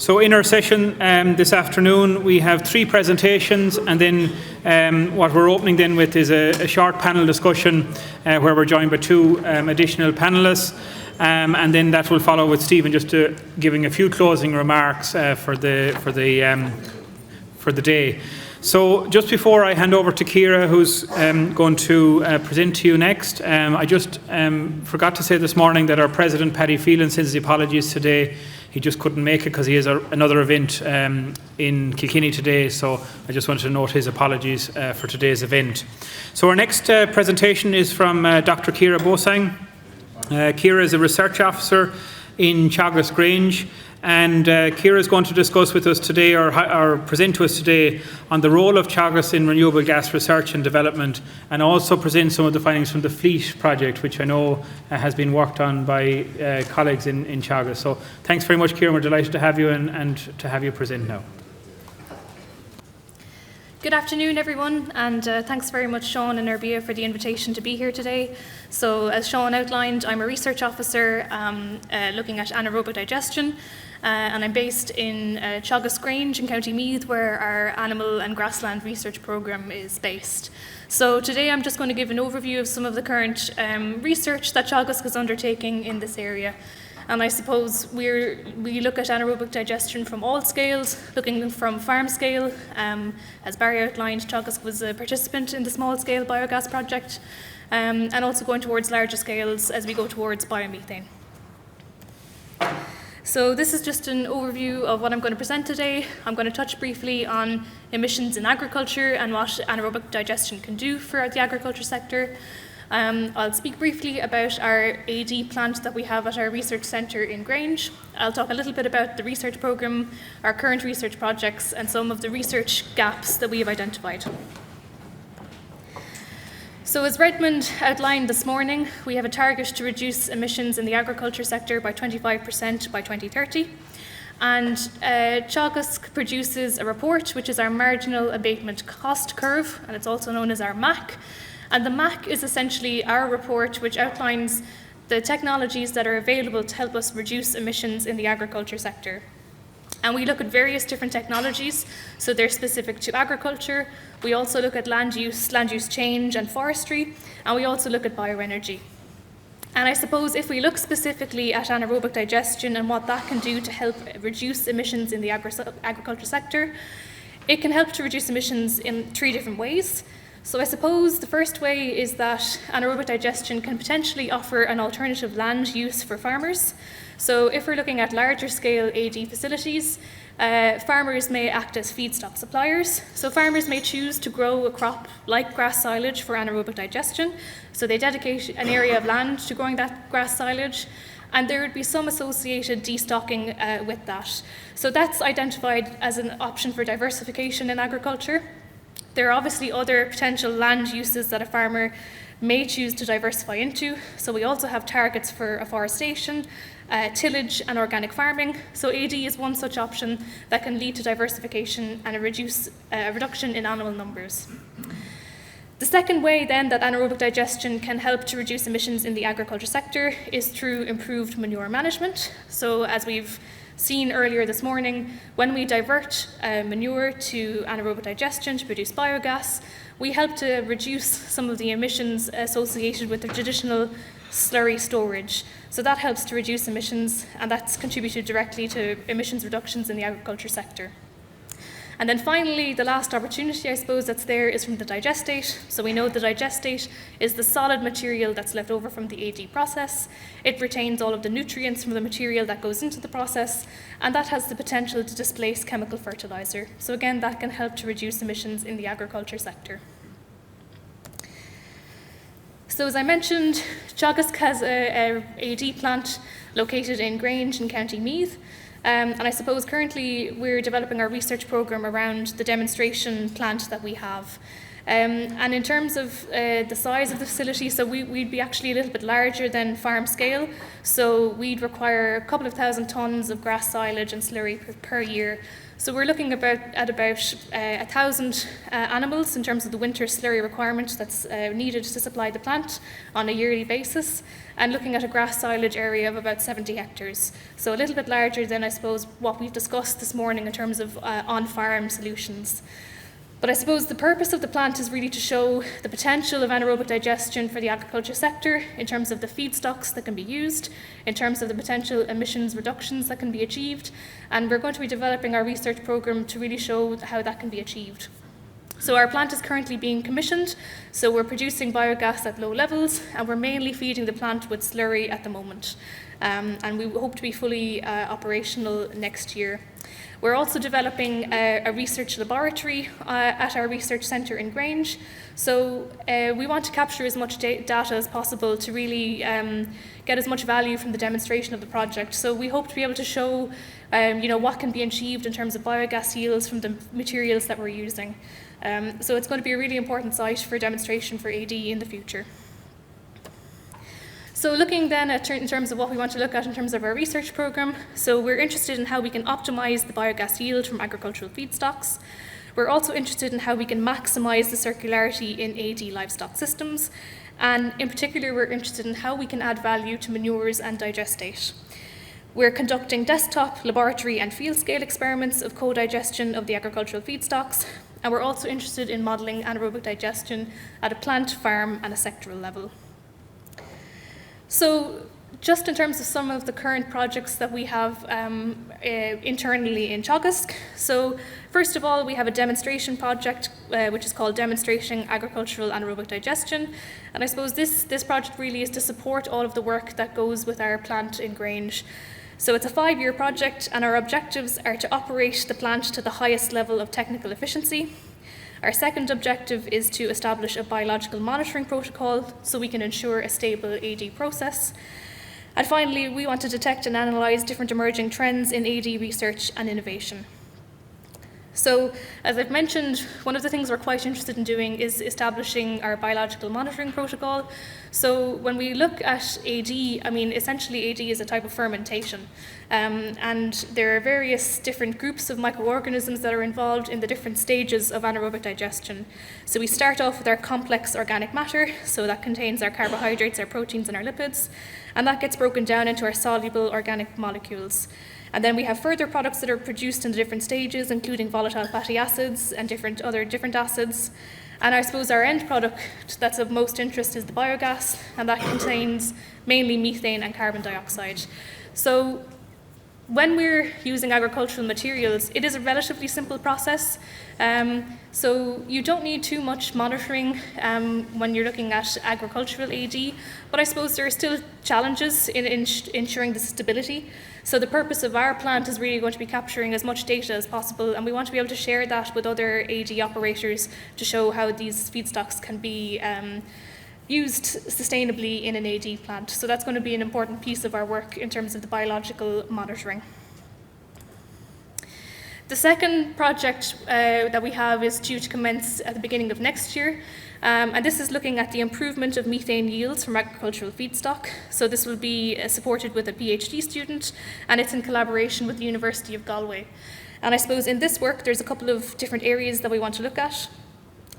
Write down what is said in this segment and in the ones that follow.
So in our session this afternoon, we have 3 presentations, and then what we're opening then with is a short panel discussion where we're joined by 2 additional panellists, and then that will follow with Stephen just giving a few closing remarks for the day. So just before I hand over to Ciara, who's going to present to you next, I just forgot to say this morning that our President, Paddy Phelan, sends his apologies today. He just couldn't make it because he has another event in Kilkenny today, so I just wanted to note his apologies for today's event. So our next presentation is from Dr. Ciara Beausang. Ciara is a research officer in Teagasc, Grange, and Ciara is going to discuss with us today, or present to us today, on the role of Teagasc in renewable gas research and development, and also present some of the findings from the Fleet project, which I know has been worked on by colleagues in Teagasc. So thanks very much, Ciara. We're delighted to have you and to have you present now. Good afternoon, everyone, and thanks very much, Sean and IrBEA, for the invitation to be here today. So, as Sean outlined, I'm a research officer looking at anaerobic digestion, and I'm based in Teagasc, Grange in County Meath, where our animal and grassland research programme is based. So today I'm just going to give an overview of some of the current research that Teagasc is undertaking in this area. And I suppose we look at anaerobic digestion from all scales, looking from farm scale. As Barry outlined, Teagasc was a participant in the small-scale biogas project, and also going towards larger scales as we go towards biomethane. So this is just an overview of what I'm going to present today. I'm going to touch briefly on emissions in agriculture and what anaerobic digestion can do for the agriculture sector. I'll speak briefly about our AD plant that we have at our research centre in Grange. I'll talk a little bit about the research programme, our current research projects, and some of the research gaps that we have identified. So as Redmond outlined this morning, we have a target to reduce emissions in the agriculture sector by 25% by 2030. And Teagasc produces a report, which is our marginal abatement cost curve, and it's also known as our MAC. And the MAC is essentially our report which outlines the technologies that are available to help us reduce emissions in the agriculture sector. And we look at various different technologies, so they're specific to agriculture. We also look at land use change and forestry, and we also look at bioenergy. And I suppose if we look specifically at anaerobic digestion and what that can do to help reduce emissions in the agriculture sector, it can help to reduce emissions in 3 different ways. So I suppose the first way is that anaerobic digestion can potentially offer an alternative land use for farmers. So if we're looking at larger scale AD facilities, farmers may act as feedstock suppliers. So farmers may choose to grow a crop like grass silage for anaerobic digestion. So they dedicate an area of land to growing that grass silage, and there would be some associated destocking with that. So that's identified as an option for diversification in agriculture. There are obviously other potential land uses that a farmer may choose to diversify into. So we also have targets for afforestation, tillage and organic farming. So AD is one such option that can lead to diversification and a reduction in animal numbers. The second way then that anaerobic digestion can help to reduce emissions in the agriculture sector is through improved manure management. So as we've seen earlier this morning, when we divert manure to anaerobic digestion to produce biogas, we help to reduce some of the emissions associated with the traditional slurry storage. So that helps to reduce emissions, and that's contributed directly to emissions reductions in the agriculture sector. And then finally, the last opportunity, I suppose, that's there is from the digestate. So we know the digestate is the solid material that's left over from the AD process. It retains all of the nutrients from the material that goes into the process, and that has the potential to displace chemical fertilizer. So again, that can help to reduce emissions in the agriculture sector. So as I mentioned, Teagasc has a AD plant located in Grange in County Meath. And I suppose currently we're developing our research programme around the demonstration plant that we have. And in terms of the size of the facility, so we'd be actually a little bit larger than farm scale. So we'd require a couple of thousand tonnes of grass silage and slurry per year. So we're looking at about 1,000 animals in terms of the winter slurry requirement that's needed to supply the plant on a yearly basis, and looking at a grass silage area of about 70 hectares. So a little bit larger than, I suppose, what we've discussed this morning in terms of on-farm solutions. But I suppose the purpose of the plant is really to show the potential of anaerobic digestion for the agriculture sector in terms of the feedstocks that can be used, in terms of the potential emissions reductions that can be achieved, and we're going to be developing our research programme to really show how that can be achieved. So our plant is currently being commissioned, so we're producing biogas at low levels, and we're mainly feeding the plant with slurry at the moment. And we hope to be fully operational next year. We're also developing a research laboratory at our research centre in Grange. So we want to capture as much data as possible to really get as much value from the demonstration of the project. So we hope to be able to show what can be achieved in terms of biogas yields from the materials that we're using. So it's going to be a really important site for demonstration for AD in the future. So looking then in terms of what we want to look at in terms of our research programme, so we're interested in how we can optimise the biogas yield from agricultural feedstocks. We're also interested in how we can maximise the circularity in AD livestock systems, and in particular we're interested in how we can add value to manures and digestate. We're conducting desktop, laboratory and field scale experiments of co-digestion of the agricultural feedstocks, and we're also interested in modelling anaerobic digestion at a plant, farm and a sectoral level. So just in terms of some of the current projects that we have internally in Teagasc. So first of all, we have a demonstration project which is called Demonstrating Agricultural Anaerobic Digestion. And I suppose this project really is to support all of the work that goes with our plant in Grange. So it's a 5-year project, and our objectives are to operate the plant to the highest level of technical efficiency. Our second objective is to establish a biological monitoring protocol so we can ensure a stable AD process. And finally, we want to detect and analyse different emerging trends in AD research and innovation. So, as I've mentioned, one of the things we're quite interested in doing is establishing our biological monitoring protocol. So when we look at AD, essentially AD is a type of fermentation. And there are various different groups of microorganisms that are involved in the different stages of anaerobic digestion. So we start off with our complex organic matter, so that contains our carbohydrates, our proteins and our lipids, and that gets broken down into our soluble organic molecules. And then we have further products that are produced in the different stages, including volatile fatty acids and different acids. And I suppose our end product that's of most interest is the biogas, and that contains mainly methane and carbon dioxide. So when we're using agricultural materials, it is a relatively simple process. So you don't need too much monitoring when you're looking at agricultural AD, but I suppose there are still challenges in ensuring the stability. So the purpose of our plant is really going to be capturing as much data as possible, and we want to be able to share that with other AD operators to show how these feedstocks can be used sustainably in an AD plant. So that's going to be an important piece of our work in terms of the biological monitoring. The second project that we have is due to commence at the beginning of next year, and this is looking at the improvement of methane yields from agricultural feedstock. So this will be supported with a PhD student, and it's in collaboration with the University of Galway. And I suppose in this work there's a couple of different areas that we want to look at.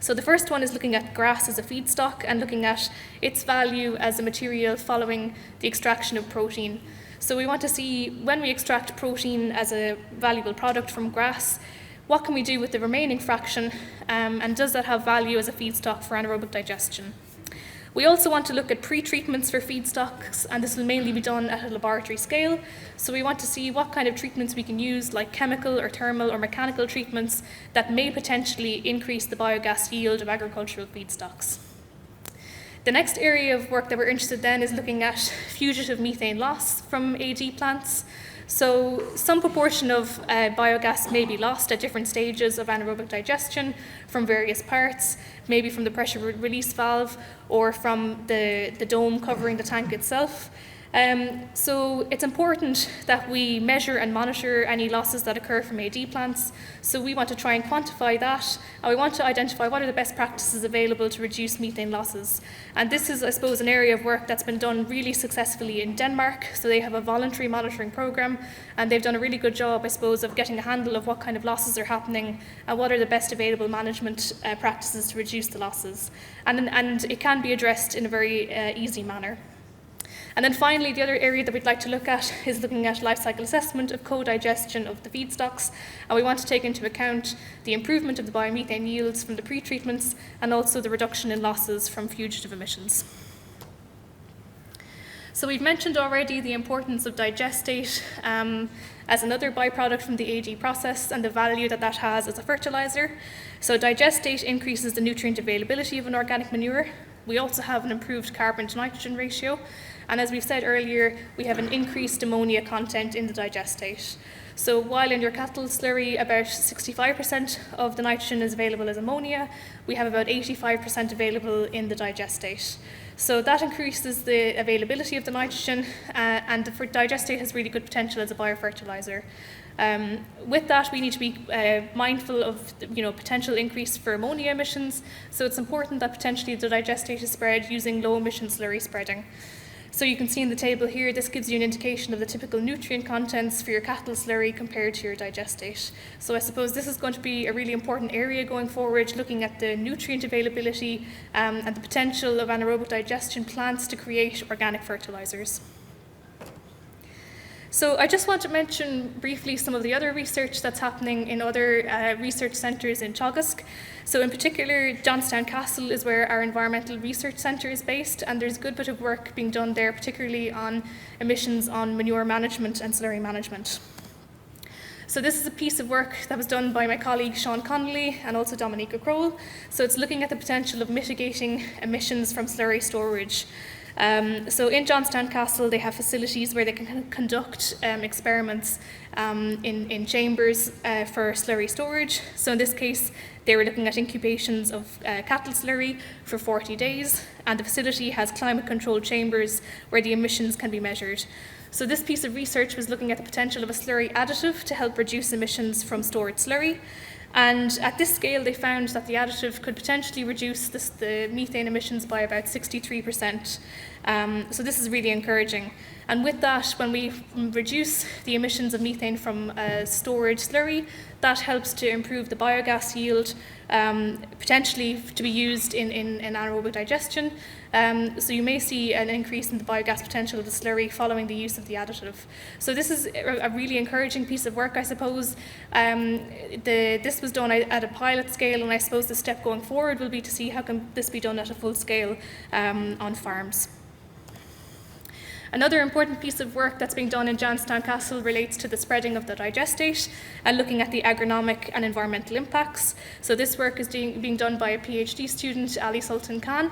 So the first one is looking at grass as a feedstock and looking at its value as a material following the extraction of protein. So we want to see, when we extract protein as a valuable product from grass, what can we do with the remaining fraction, and does that have value as a feedstock for anaerobic digestion? We also want to look at pre-treatments for feedstocks, and this will mainly be done at a laboratory scale. So we want to see what kind of treatments we can use, like chemical or thermal or mechanical treatments that may potentially increase the biogas yield of agricultural feedstocks. The next area of work that we're interested in is looking at fugitive methane loss from AD plants. So some proportion of biogas may be lost at different stages of anaerobic digestion from various parts, maybe from the pressure release valve or from the dome covering the tank itself. So it's important that we measure and monitor any losses that occur from AD plants. So we want to try and quantify that, and we want to identify what are the best practices available to reduce methane losses. And this is, I suppose, an area of work that's been done really successfully in Denmark. So they have a voluntary monitoring program, and they've done a really good job, I suppose, of getting a handle of what kind of losses are happening and what are the best available management practices to reduce the losses. And it can be addressed in a very easy manner. And then finally, the other area that we'd like to look at is looking at life cycle assessment of co-digestion of the feedstocks. And we want to take into account the improvement of the biomethane yields from the pre-treatments and also the reduction in losses from fugitive emissions. So we've mentioned already the importance of digestate as another byproduct from the AD process and the value that that has as a fertilizer. So digestate increases the nutrient availability of an organic manure. We also have an improved carbon to nitrogen ratio. And as we've said earlier, we have an increased ammonia content in the digestate. So while in your cattle slurry about 65% of the nitrogen is available as ammonia, we have about 85% available in the digestate. So that increases the availability of the nitrogen, and the digestate has really good potential as a biofertilizer. With that, we need to be mindful of potential increase for ammonia emissions. So it's important that potentially the digestate is spread using low emission slurry spreading. So you can see in the table here, this gives you an indication of the typical nutrient contents for your cattle slurry compared to your digestate. So I suppose this is going to be a really important area going forward, looking at the nutrient availability and the potential of anaerobic digestion plants to create organic fertilizers. So I just want to mention briefly some of the other research that's happening in other research centres in Teagasc. So in particular, Johnstown Castle is where our environmental research centre is based, and there's a good bit of work being done there, particularly on emissions on manure management and slurry management. So this is a piece of work that was done by my colleague Sean Connolly and also Dominica Crowell. So it's looking at the potential of mitigating emissions from slurry storage. So in Johnstown Castle, they have facilities where they can conduct experiments in chambers for slurry storage. So in this case, they were looking at incubations of cattle slurry for 40 days, and the facility has climate-controlled chambers where the emissions can be measured. So this piece of research was looking at the potential of a slurry additive to help reduce emissions from stored slurry. And at this scale, they found that the additive could potentially reduce the methane emissions by about 63%. So this is really encouraging. And with that, when we reduce the emissions of methane from storage slurry, that helps to improve the biogas yield, potentially to be used in anaerobic digestion. So you may see an increase in the biogas potential of the slurry following the use of the additive. So this is a really encouraging piece of work, I suppose. This was done at a pilot scale, and I suppose the step going forward will be to see how can this be done at a full scale on farms. Another important piece of work that's being done in Johnstown Castle relates to the spreading of the digestate and looking at the agronomic and environmental impacts. So this work is being done by a PhD student, Ali Sultan Khan,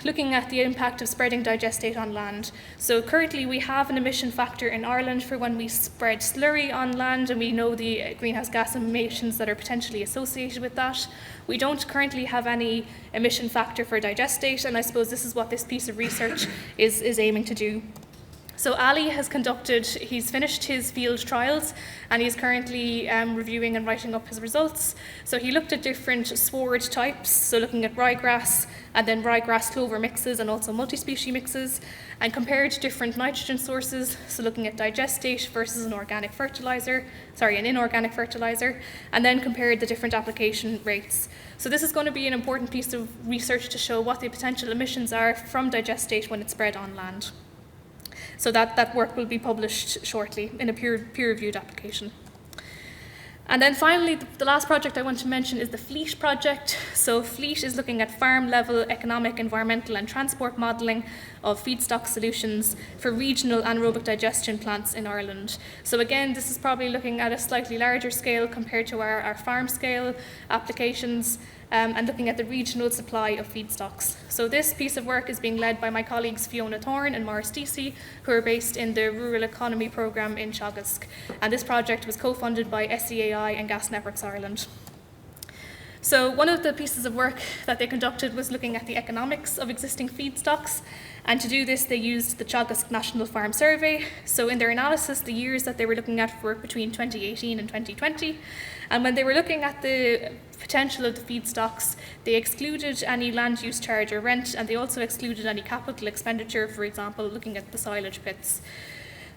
looking at the impact of spreading digestate on land. So currently we have an emission factor in Ireland for when we spread slurry on land, and we know the greenhouse gas emissions that are potentially associated with that. We don't currently have any emission factor for digestate, and I suppose this is what this piece of research is aiming to do. So Ali he's finished his field trials, and he's currently reviewing and writing up his results. So he looked at different sward types, so looking at ryegrass and then ryegrass clover mixes and also multi-species mixes, and compared different nitrogen sources, so looking at digestate versus an inorganic fertilizer, and then compared the different application rates. So this is going to be an important piece of research to show what the potential emissions are from digestate when it's spread on land. So that work will be published shortly in a peer-reviewed application. And then finally, the last project I want to mention is the FLEET project. So FLEET is looking at farm-level economic, environmental and transport modelling of feedstock solutions for regional anaerobic digestion plants in Ireland. So again, this is probably looking at a slightly larger scale compared to our farm scale applications, and looking at the regional supply of feedstocks. So this piece of work is being led by my colleagues Fiona Thorne and Maurice Deasy, who are based in the Rural Economy Programme in Teagasc. And this project was co-funded by SEAI and Gas Networks Ireland. So one of the pieces of work that they conducted was looking at the economics of existing feedstocks. And to do this, they used the Teagasc National Farm Survey. So in their analysis, the years that they were looking at were between 2018 and 2020. And when they were looking at the potential of the feedstocks, they excluded any land use charge or rent, and they also excluded any capital expenditure, for example, looking at the silage pits.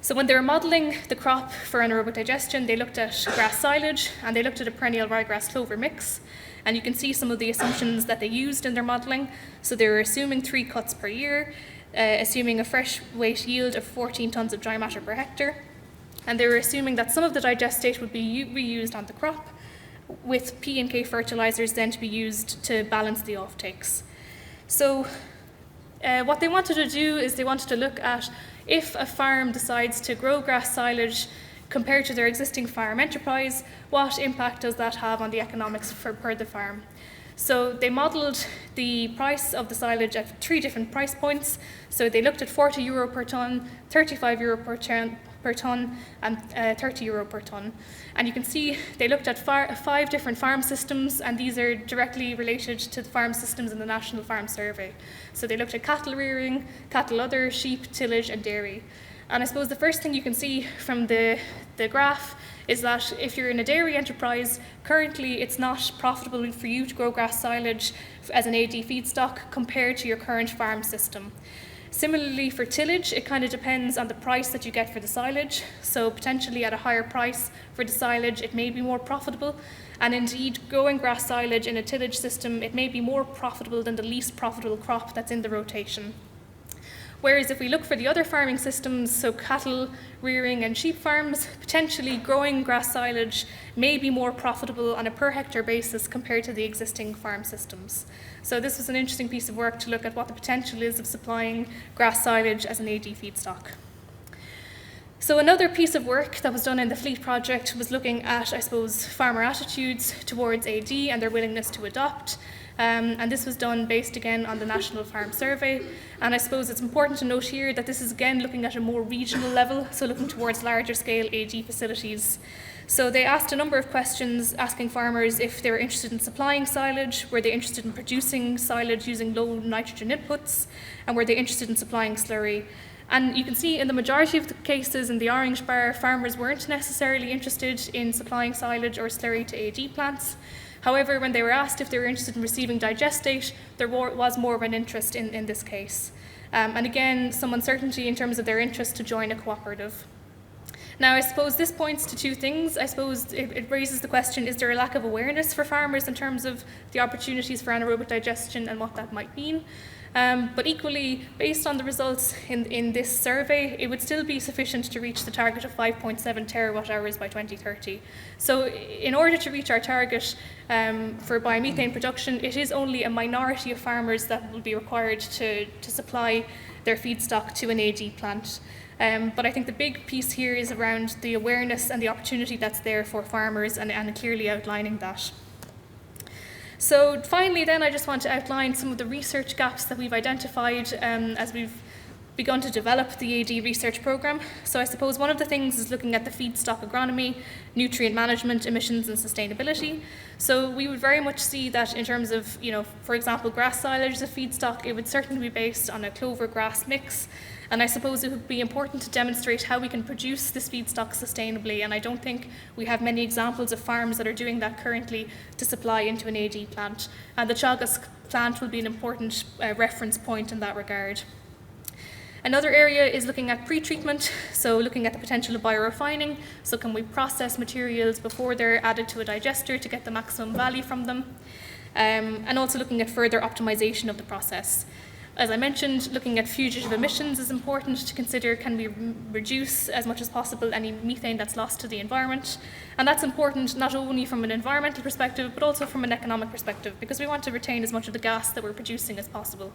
So when they were modelling the crop for anaerobic digestion, they looked at grass silage and they looked at a perennial ryegrass clover mix. And you can see some of the assumptions that they used in their modelling. So they were assuming 3 cuts per year, assuming a fresh weight yield of 14 tonnes of dry matter per hectare. And they were assuming that some of the digestate would be reused on the crop, with P and K fertilisers then to be used to balance the offtakes. So what they wanted to do is they wanted to look at if a farm decides to grow grass silage compared to their existing farm enterprise, what impact does that have on the economics per the farm? So they modelled the price of the silage at 3 different price points. So they looked at €40 per tonne, €35 per tonne, and €30 per tonne. And you can see they looked at 5 different farm systems, and these are directly related to the farm systems in the National Farm Survey. So they looked at cattle rearing, cattle udder, sheep, tillage, and dairy. And I suppose the first thing you can see from the graph is that if you're in a dairy enterprise, currently it's not profitable for you to grow grass silage as an AD feedstock compared to your current farm system. Similarly for tillage, it kind of depends on the price that you get for the silage. So potentially at a higher price for the silage, it may be more profitable. And indeed, growing grass silage in a tillage system, it may be more profitable than the least profitable crop that's in the rotation. Whereas if we look for the other farming systems, so cattle rearing and sheep farms, potentially growing grass silage may be more profitable on a per hectare basis compared to the existing farm systems. So this was an interesting piece of work to look at what the potential is of supplying grass silage as an AD feedstock. So another piece of work that was done in the Fleet project was looking at, I suppose, farmer attitudes towards AD and their willingness to adopt. And this was done based again on the National Farm Survey. And I suppose it's important to note here that this is again looking at a more regional level, so looking towards larger scale AD facilities. So they asked a number of questions, asking farmers if they were interested in supplying silage, were they interested in producing silage using low nitrogen inputs, and were they interested in supplying slurry. And you can see in the majority of the cases in the orange bar, farmers weren't necessarily interested in supplying silage or slurry to AD plants. However, when they were asked if they were interested in receiving digestate, there was more of an interest in this case. And again, some uncertainty in terms of their interest to join a cooperative. Now, I suppose this points to 2 things. I suppose it raises the question, is there a lack of awareness for farmers in terms of the opportunities for anaerobic digestion and what that might mean? But equally, based on the results in this survey, it would still be sufficient to reach the target of 5.7 terawatt hours by 2030. So in order to reach our target for biomethane production, it is only a minority of farmers that will be required to supply their feedstock to an AD plant. But I think the big piece here is around the awareness and the opportunity that's there for farmers and clearly outlining that. So finally then, I just want to outline some of the research gaps that we've identified as we've begun to develop the AD research programme. So I suppose one of the things is looking at the feedstock agronomy, nutrient management, emissions and sustainability. So we would very much see that in terms of, for example, grass silage as a feedstock, it would certainly be based on a clover grass mix. And I suppose it would be important to demonstrate how we can produce this feedstock sustainably, and I don't think we have many examples of farms that are doing that currently to supply into an AD plant. And the Teagasc plant will be an important reference point in that regard. Another area is looking at pre-treatment, so looking at the potential of biorefining. So can we process materials before they're added to a digester to get the maximum value from them? And also looking at further optimization of the process. As I mentioned, looking at fugitive emissions is important to consider. Can we reduce as much as possible any methane that's lost to the environment? And that's important not only from an environmental perspective, but also from an economic perspective, because we want to retain as much of the gas that we're producing as possible.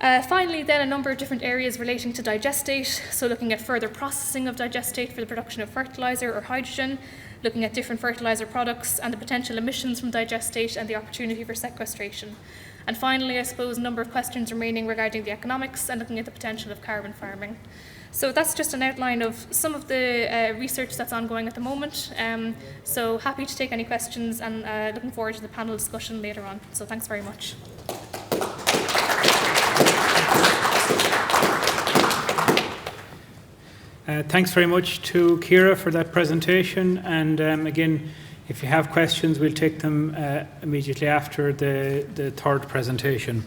Finally, then, a number of different areas relating to digestate, so looking at further processing of digestate for the production of fertiliser or hydrogen, looking at different fertiliser products and the potential emissions from digestate and the opportunity for sequestration. And finally, I suppose, a number of questions remaining regarding the economics and looking at the potential of carbon farming. So that's just an outline of some of the research that's ongoing at the moment. So happy to take any questions and looking forward to the panel discussion later on. So thanks very much. Thanks very much to Ciara for that presentation, and again, if you have questions, we'll take them immediately after the third presentation.